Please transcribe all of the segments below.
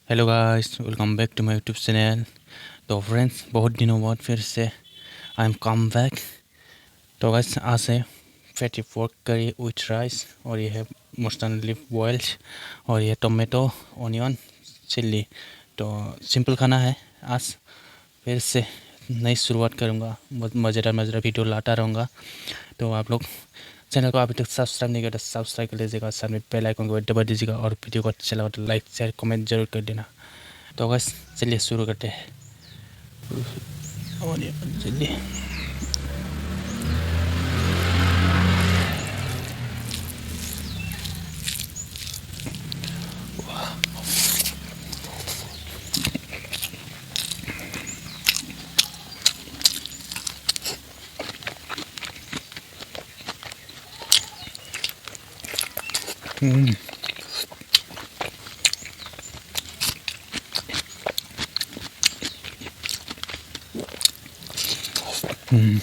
Hello guys, welcome back to my YouTube channel. तो friends, बहुत दिनों बाद फिर से आई एम कम बैक। तो गाइस, आज है fatty pork curry with rice और ये है मस्टर्ड लीफ बॉइल्ड और ये टोमेटो ऑनियन चिल्ली। तो सिंपल खाना है। आज फिर से नई शुरुआत करूँगा, मज़ेदार मज़ेदार वीडियो लाता रहूँगा। तो आप लोग चैनल को अभी तक सब्सक्राइब नहीं किया तो सब्सक्राइब कर लीजिएगा, साथ में बेल आइकन को दबा दीजिएगा और वीडियो को अच्छा लगा तो लाइक शेयर कमेंट जरूर कर देना। तो बस चलिए शुरू करते हैं। चलिए। हम्म हम्म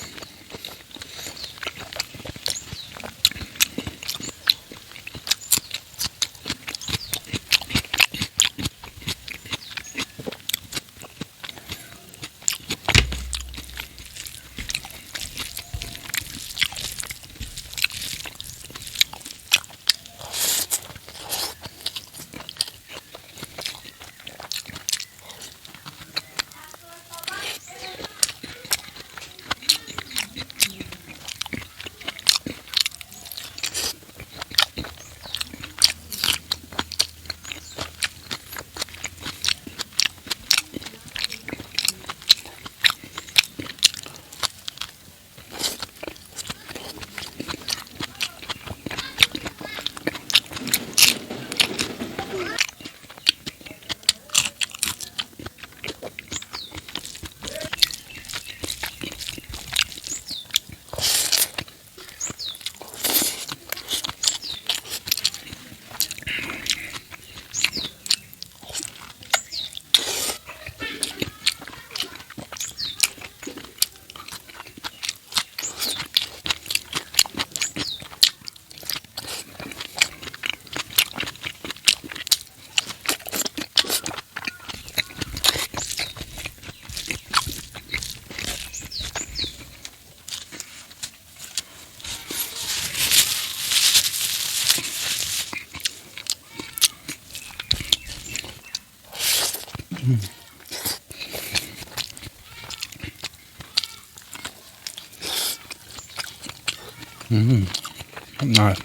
nice.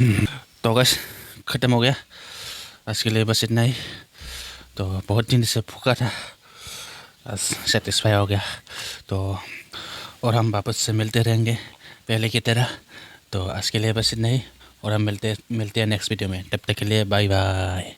तो गैस ख़त्म हो गया आज के लिए, बस इतना ही। तो बहुत दिन से भूखा था, आज सेटिस्फाई हो गया। तो और हम वापस से मिलते रहेंगे पहले की तरह। तो आज के लिए बस इतना ही, और हम मिलते हैं नेक्स्ट वीडियो में। तब तक के लिए बाय बाय।